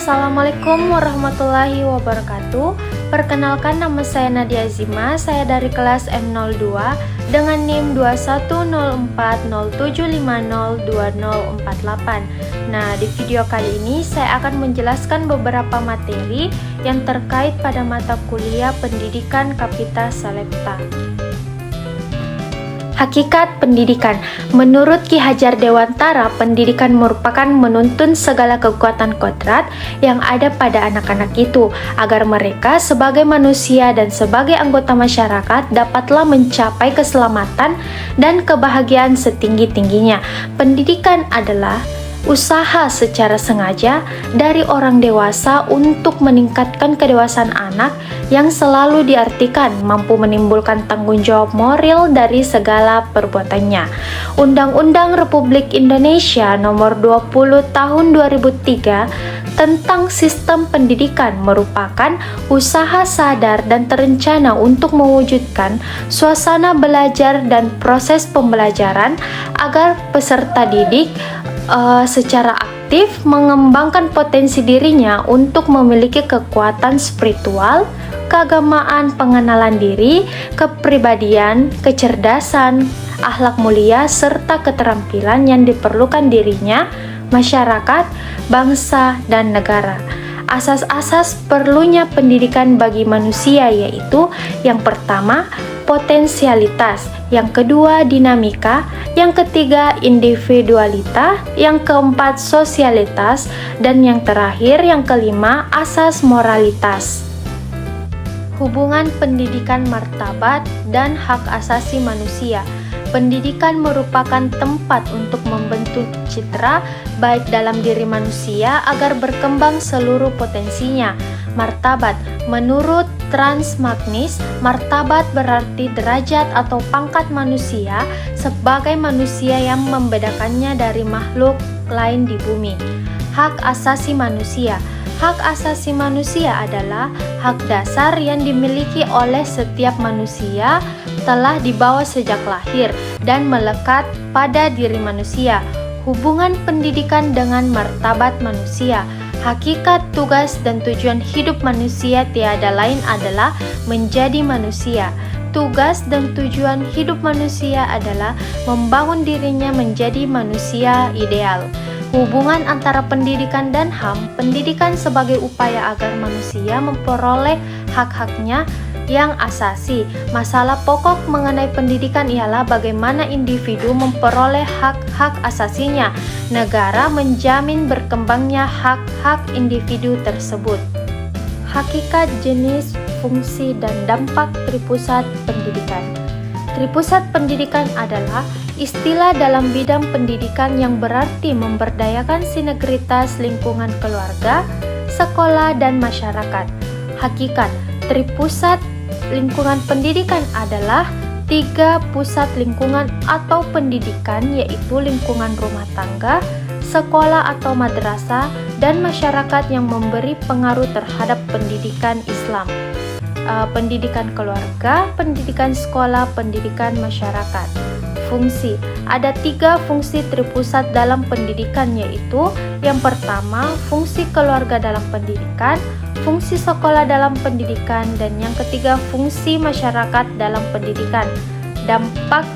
Assalamualaikum warahmatullahi wabarakatuh. Perkenalkan, nama saya Nadia Zima. Saya dari kelas M02 dengan NIM 210407502048. Nah, di video kali ini saya akan menjelaskan beberapa materi yang terkait pada mata kuliah Pendidikan Kapita Selepta. Hakikat pendidikan. Menurut Ki Hajar Dewantara, pendidikan merupakan menuntun segala kekuatan kodrat yang ada pada anak-anak itu, agar mereka sebagai manusia dan sebagai anggota masyarakat dapatlah mencapai keselamatan dan kebahagiaan setinggi-tingginya. Pendidikan adalah usaha secara sengaja dari orang dewasa untuk meningkatkan kedewasaan anak yang selalu diartikan mampu menimbulkan tanggung jawab moral dari segala perbuatannya. Undang-Undang Republik Indonesia Nomor 20 Tahun 2003 tentang Sistem Pendidikan merupakan usaha sadar dan terencana untuk mewujudkan suasana belajar dan proses pembelajaran agar peserta didik secara aktif mengembangkan potensi dirinya untuk memiliki kekuatan spiritual, keagamaan, pengenalan diri, kepribadian, kecerdasan, akhlak mulia, serta keterampilan yang diperlukan dirinya, masyarakat, bangsa, dan negara. Asas-asas perlunya pendidikan bagi manusia yaitu: yang pertama, potensialitas, yang kedua, dinamika, yang ketiga, individualita, yang keempat, sosialitas, dan yang terakhir, yang kelima, asas moralitas. Hubungan pendidikan martabat dan hak asasi manusia. Pendidikan merupakan tempat untuk membentuk citra baik dalam diri manusia agar berkembang seluruh potensinya. Martabat. Menurut Transmagnis, martabat berarti derajat atau pangkat manusia sebagai manusia yang membedakannya dari makhluk lain di bumi. Hak asasi manusia. Hak asasi manusia adalah hak dasar yang dimiliki oleh setiap manusia, telah dibawa sejak lahir dan melekat pada diri manusia. Hubungan pendidikan dengan martabat manusia. Hakikat, tugas, dan tujuan hidup manusia tiada lain adalah menjadi manusia. Tugas dan tujuan hidup manusia adalah membangun dirinya menjadi manusia ideal. Hubungan antara pendidikan dan HAM. Pendidikan sebagai upaya agar manusia memperoleh hak-haknya yang asasi. Masalah pokok mengenai pendidikan ialah bagaimana individu memperoleh hak-hak asasinya. Negara menjamin berkembangnya hak-hak individu tersebut. Hakikat, jenis, fungsi, dan dampak tripusat pendidikan. Tripusat pendidikan adalah istilah dalam bidang pendidikan yang berarti memberdayakan sinergitas lingkungan keluarga, sekolah, dan masyarakat. Hakikat, tripusat lingkungan pendidikan adalah 3 pusat lingkungan atau pendidikan, yaitu lingkungan rumah tangga, sekolah atau madrasah, dan masyarakat yang memberi pengaruh terhadap pendidikan Islam. Pendidikan keluarga, pendidikan sekolah, pendidikan masyarakat. Fungsi. Ada 3 fungsi tripusat dalam pendidikan, yaitu: yang pertama, fungsi keluarga dalam pendidikan, fungsi sekolah dalam pendidikan, dan yang ketiga, fungsi masyarakat dalam pendidikan. Dampak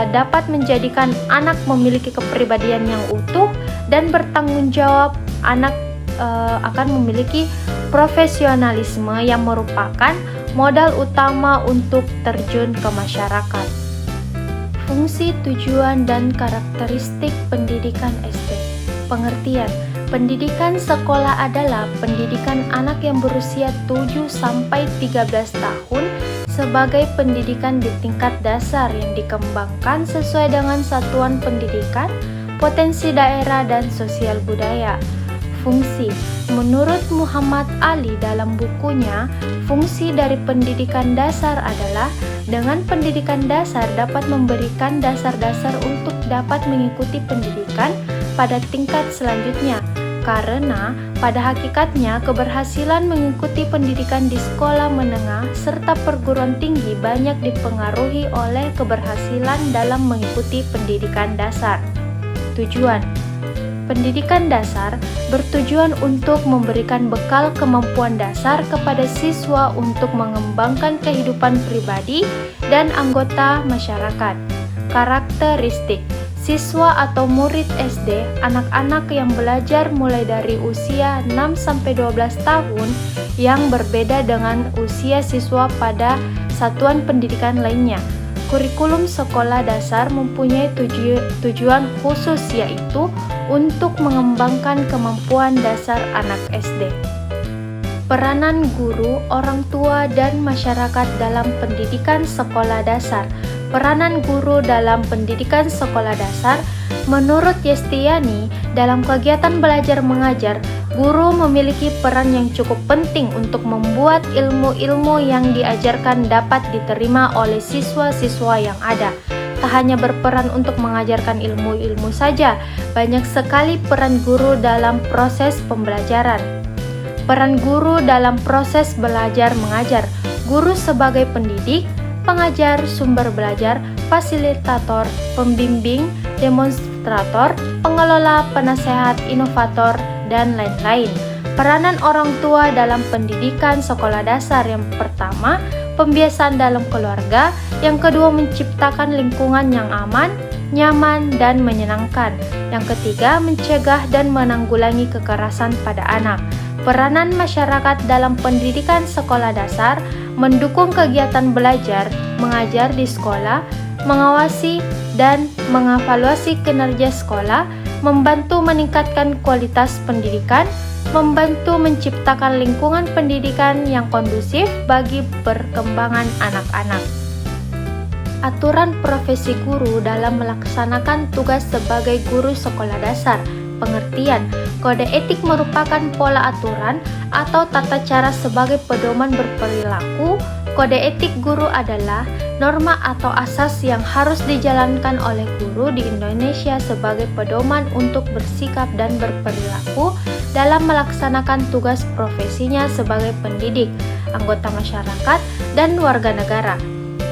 dapat menjadikan anak memiliki kepribadian yang utuh dan bertanggung jawab. Anak akan memiliki profesionalisme yang merupakan modal utama untuk terjun ke masyarakat. Fungsi, tujuan, dan karakteristik pendidikan SD. Pengertian. Pendidikan sekolah adalah pendidikan anak yang berusia 7-13 tahun sebagai pendidikan di tingkat dasar yang dikembangkan sesuai dengan satuan pendidikan, potensi daerah, dan sosial budaya. Fungsi. Menurut Muhammad Ali dalam bukunya, fungsi dari pendidikan dasar adalah dengan pendidikan dasar dapat memberikan dasar-dasar untuk dapat mengikuti pendidikan pada tingkat selanjutnya. Karena pada hakikatnya keberhasilan mengikuti pendidikan di sekolah menengah serta perguruan tinggi banyak dipengaruhi oleh keberhasilan dalam mengikuti pendidikan dasar. Tujuan. Pendidikan dasar bertujuan untuk memberikan bekal kemampuan dasar kepada siswa untuk mengembangkan kehidupan pribadi dan anggota masyarakat. Karakteristik siswa atau murid SD, anak-anak yang belajar mulai dari usia 6-12 tahun yang berbeda dengan usia siswa pada satuan pendidikan lainnya. Kurikulum sekolah dasar mempunyai tujuan khusus, yaitu untuk mengembangkan kemampuan dasar anak SD. Peranan guru, orang tua, dan masyarakat dalam pendidikan sekolah dasar. Peranan guru dalam pendidikan sekolah dasar, menurut Yestiani, dalam kegiatan belajar mengajar, guru memiliki peran yang cukup penting untuk membuat ilmu-ilmu yang diajarkan dapat diterima oleh siswa-siswa yang ada. Tak hanya berperan untuk mengajarkan ilmu-ilmu saja, banyak sekali peran guru dalam proses pembelajaran. Peran guru dalam proses belajar mengajar. Guru sebagai pendidik, pengajar, sumber belajar, fasilitator, pembimbing, demonstrator, pengelola, penasehat, inovator, dan lain-lain. Peranan orang tua dalam pendidikan sekolah dasar: yang pertama, pembiasaan dalam keluarga; yang kedua, menciptakan lingkungan yang aman, nyaman, dan menyenangkan; yang ketiga, mencegah dan menanggulangi kekerasan pada anak. Peranan masyarakat dalam pendidikan sekolah dasar: mendukung kegiatan belajar, mengajar di sekolah, mengawasi dan mengevaluasi kinerja sekolah, membantu meningkatkan kualitas pendidikan, membantu menciptakan lingkungan pendidikan yang kondusif bagi perkembangan anak-anak. Aturan profesi guru dalam melaksanakan tugas sebagai guru sekolah dasar. Pengertian: kode etik merupakan pola aturan atau tata cara sebagai pedoman berperilaku. Kode etik guru adalah norma atau asas yang harus dijalankan oleh guru di Indonesia sebagai pedoman untuk bersikap dan berperilaku dalam melaksanakan tugas profesinya sebagai pendidik, anggota masyarakat, dan warga negara.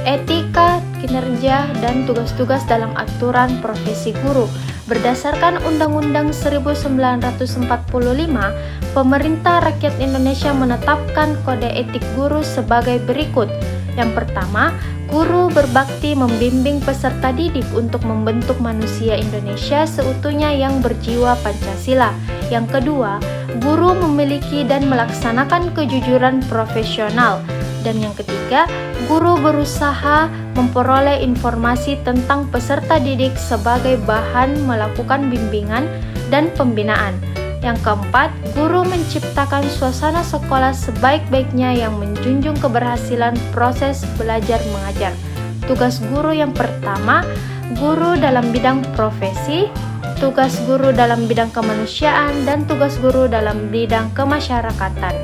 Etika, kinerja, dan tugas-tugas dalam aturan profesi guru. Berdasarkan Undang-Undang 1945, pemerintah rakyat Indonesia menetapkan kode etik guru sebagai berikut. Yang pertama, guru berbakti membimbing peserta didik untuk membentuk manusia Indonesia seutuhnya yang berjiwa Pancasila. Yang kedua, guru memiliki dan melaksanakan kejujuran profesional. Dan yang ketiga, guru berusaha memperoleh informasi tentang peserta didik sebagai bahan melakukan bimbingan dan pembinaan. Yang keempat, guru menciptakan suasana sekolah sebaik-baiknya yang menjunjung keberhasilan proses belajar mengajar. Tugas guru yang pertama, guru dalam bidang profesi, tugas guru dalam bidang kemanusiaan, dan tugas guru dalam bidang kemasyarakatan.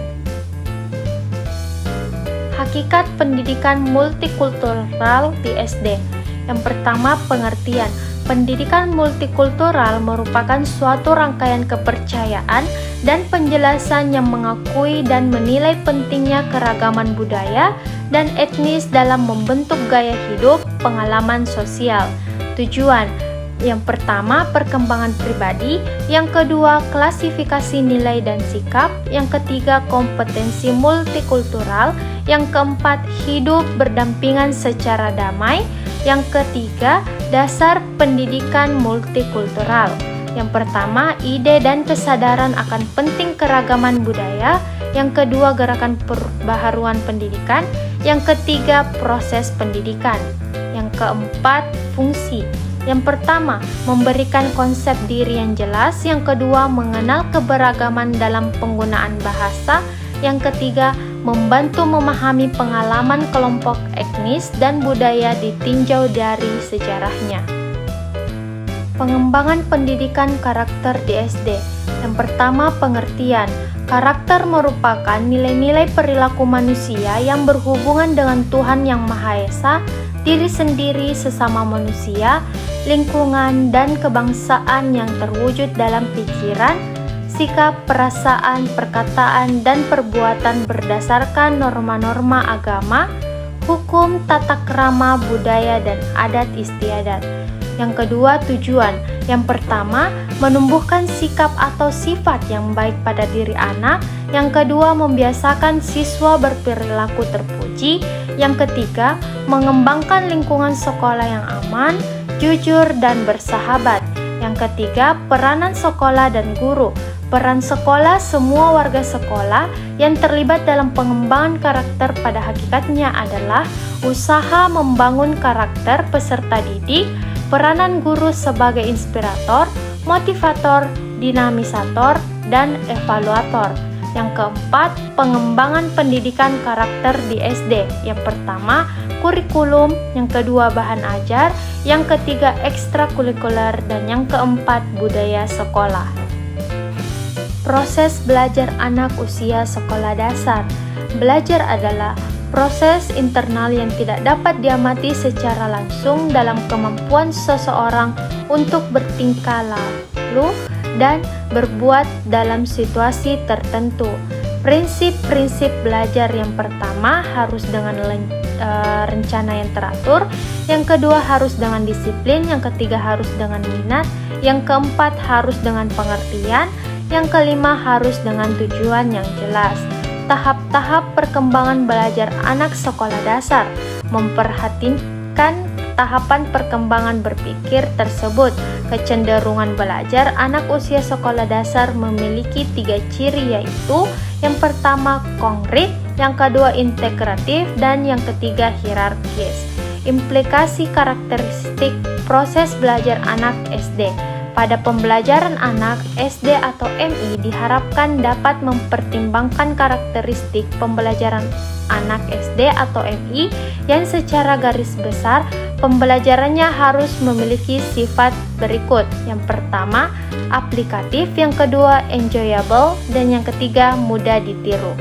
Hakikat pendidikan multikultural di SD. Yang pertama, pengertian. Pendidikan multikultural merupakan suatu rangkaian kepercayaan dan penjelasan yang mengakui dan menilai pentingnya keragaman budaya dan etnis dalam membentuk gaya hidup, pengalaman sosial. Tujuan: yang pertama, perkembangan pribadi; yang kedua, klasifikasi nilai dan sikap; yang ketiga, kompetensi multikultural; yang keempat, hidup berdampingan secara damai; yang ketiga, dasar pendidikan multikultural. Yang pertama, ide dan kesadaran akan penting keragaman budaya; yang kedua, gerakan perbaharuan pendidikan; yang ketiga, proses pendidikan; yang keempat, fungsi. Yang pertama, memberikan konsep diri yang jelas; yang kedua, mengenal keberagaman dalam penggunaan bahasa; yang ketiga, membantu memahami pengalaman kelompok etnis dan budaya ditinjau dari sejarahnya. Pengembangan pendidikan karakter di SD. Yang pertama, pengertian. Karakter merupakan nilai-nilai perilaku manusia yang berhubungan dengan Tuhan Yang Maha Esa, diri sendiri, sesama manusia, lingkungan, dan kebangsaan yang terwujud dalam pikiran, sikap, perasaan, perkataan, dan perbuatan berdasarkan norma-norma agama, hukum, tata krama, budaya, dan adat istiadat. Yang kedua, tujuan. Yang pertama, menumbuhkan sikap atau sifat yang baik pada diri anak. Yang kedua, membiasakan siswa berperilaku terpuji. Yang ketiga, mengembangkan lingkungan sekolah yang aman, jujur, dan bersahabat. Yang ketiga, peranan sekolah dan guru. Peran sekolah, semua warga sekolah yang terlibat dalam pengembangan karakter pada hakikatnya adalah usaha membangun karakter peserta didik. Peranan guru sebagai inspirator, motivator, dinamisator, dan evaluator. Yang keempat, pengembangan pendidikan karakter di SD. Yang pertama, kurikulum. Yang kedua, bahan ajar. Yang ketiga, ekstrakurikuler. Dan yang keempat, budaya sekolah. Proses belajar anak usia sekolah dasar. Belajar adalah proses internal yang tidak dapat diamati secara langsung dalam kemampuan seseorang untuk bertingkah laku dan berbuat dalam situasi tertentu. Prinsip-prinsip belajar yang pertama harus dengan rencana yang teratur, yang kedua harus dengan disiplin, yang ketiga harus dengan minat, yang keempat harus dengan pengertian, yang kelima harus dengan tujuan yang jelas. Tahap-tahap perkembangan belajar anak sekolah dasar memperhatikan tahapan perkembangan berpikir tersebut. Kecenderungan belajar anak usia sekolah dasar memiliki 3 ciri, yaitu yang pertama konkret, yang kedua integratif, dan yang ketiga hierarkis. Implikasi karakteristik proses belajar anak SD. Pada pembelajaran anak SD atau MI diharapkan dapat mempertimbangkan karakteristik pembelajaran anak SD atau MI yang secara garis besar pembelajarannya harus memiliki sifat berikut. Yang pertama, aplikatif, yang kedua enjoyable, dan yang ketiga mudah ditiru.